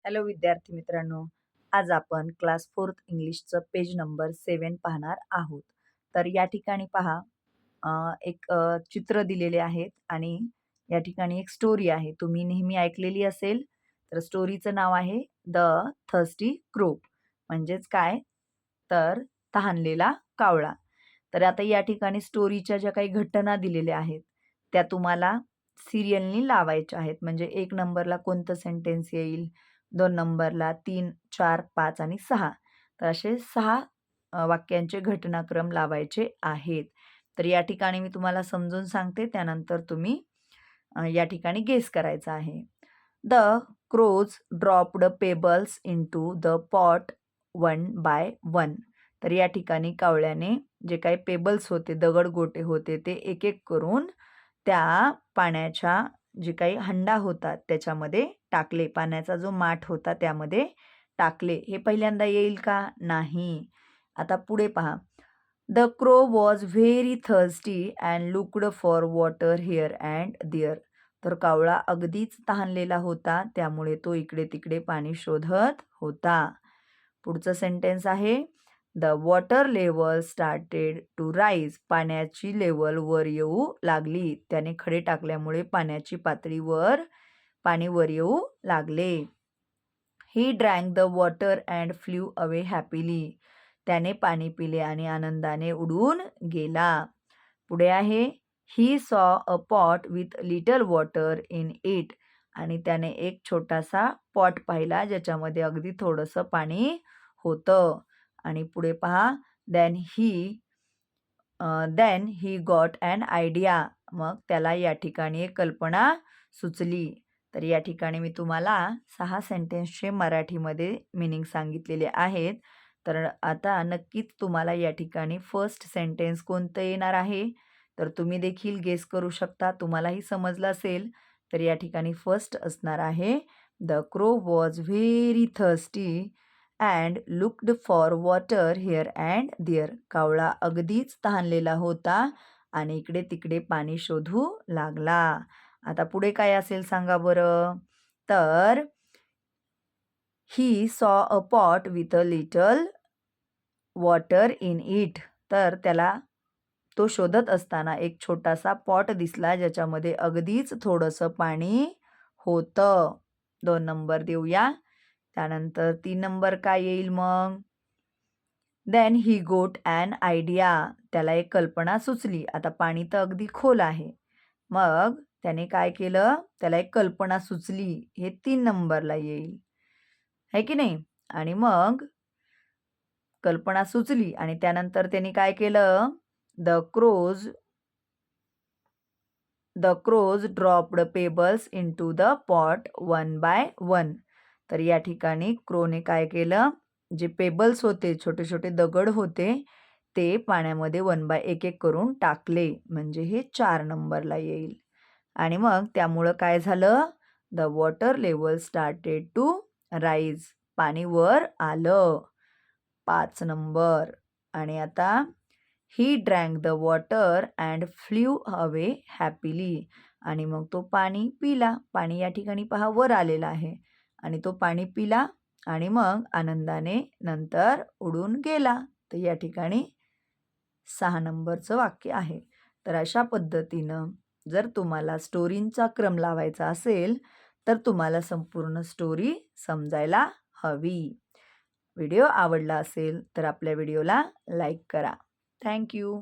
Hello विद्यार्थी मित्रांनो, आज आपण क्लास 4th इंग्लिशचं पेज नंबर 7 पाहणार आहोत. तर या ठिकाणी पहा एक चित्र दिलेले आहेत आणि या ठिकाणी एक स्टोरी आहे. तुम्ही नेहमी ऐकलेली असेल. तर स्टोरीचं नाव आहे द थर्स्टी क्रो. म्हणजेच काय? तर तहानलेला कावळा. तर आता या ठिकाणी स्टोरीच्या ज्या काही घटना दिलेल्या आहेत, त्या तुम्हाला सीरियलनी लावायच्या आहेत. म्हणजे 1 नंबरला कोणतं सेंटेन्स येईल, 2 नंबरला 3, 4, 5 आणि 6. तर असे 6 वाक्यांचे घटनाक्रम लावायचे आहेत. तर या ठिकाणी मी तुम्हाला समजून सांगते, त्यानंतर तुम्ही या ठिकाणी गेस करायचा आहे. The crows dropped pebbles into the pot one by one. तर या ठिकाणी कावळ्याने जे काही पेबल्स होते, दगडगोटे होते, ते एक-एक करून त्या पाण्याच्या जे काही हंडा होता त्याच्यामध्ये टाकले. पाण्याचा जो माठ होता त्यामध्ये टाकले. हे पहिल्यांदा येईल का? नाही. आता पुढे पहा. The crow was very thirsty and looked for water here and there. तर कावळा अगदीच तहानलेला होता, त्यामुळे तो इकडे-तिकडे पाणी शोधत होता. पुढचं सेंटेन्स आहे the water level started to rise. पाण्याची लेवल वर येऊ लागली. त्याने खडे टाकल्यामुळे पाण्याची पातळी पाणी वर येऊ लागले. He drank the water and flew away happily. त्याने पाणी पिले आणि आनंदाने उडून गेला. पुढे आहे he saw a pot with little water in it. आणि त्याने एक छोटासा पॉट पाहिला ज्याच्यामध्ये अगदी थोडंसं पाणी होतं. आणि पुढे पहा then he got an idea. मग त्याला या ठिकाणी एक कल्पना सुचली. तर या ठिकाणी मी तुम्हाला 6 सेंटेन्सचे मराठीमध्ये मीनिंग सांगितलेले आहेत. तर आता नक्कीच तुम्हाला या ठिकाणी फर्स्ट सेंटेन्स कोणतं येणार आहे, तर तुम्ही देखील गेस करू शकता. तुम्हालाही समजलं असेल. तर या ठिकाणी फर्स्ट असणार आहे the crow was very thirsty and looked for water here and there. कावळा अगदीच तहानलेला होता आणि इकडे-तिकडे पाणी शोधू लागला. आता पुढे काय असेल सांगा बरं? तर he saw a pot with a little water in it. तर त्याला तो शोधत असताना एक छोटासा पॉट दिसला ज्याच्यामध्ये अगदीच थोडंसं पाणी होतं. 2 नंबर देऊया. त्यानंतर 3 नंबर काय येईल मग? देन ही गोट ॲन आयडिया. त्याला एक कल्पना सुचली. आता पाणी तर अगदी खोल आहे. मग त्याने काय केलं? त्याला एक कल्पना सुचली. हे 3 नंबरला येईल. है की नाही? आणि मग कल्पना सुचली आणि त्यानंतर त्यांनी काय केलं? The crows dropped pebbles into the pot one by one. तर या ठिकाणी क्रोने काय केलं? जे पेबल्स होते, छोटे-छोटे दगड होते, ते पाण्यामध्ये 1 बाय 1 करून टाकले. म्हणजे हे 4 नंबरला येईल. आणि मग त्यामुळं काय झालं? The water level started to rise. पाणी वर आलं. 5 नंबर. आणि आता he drank the water and flew away happily. आणि मग तो पाणी पिला. पाणी या ठिकाणी पहा वर आलेलं आहे. आणि तो पाणी पिला आणि मग आनंदाने नंतर उडून गेला. तर या ठिकाणी 6 नंबरचं वाक्य आहे. तर अशा पद्धतीनं जर तुम्हाला स्टोरींचा क्रम लावायचा असेल, तर तुम्हाला संपूर्ण स्टोरी समजायला हवी. व्हिडिओ आवडला असेल तर आपल्या व्हिडिओला लाईक करा. Thank you.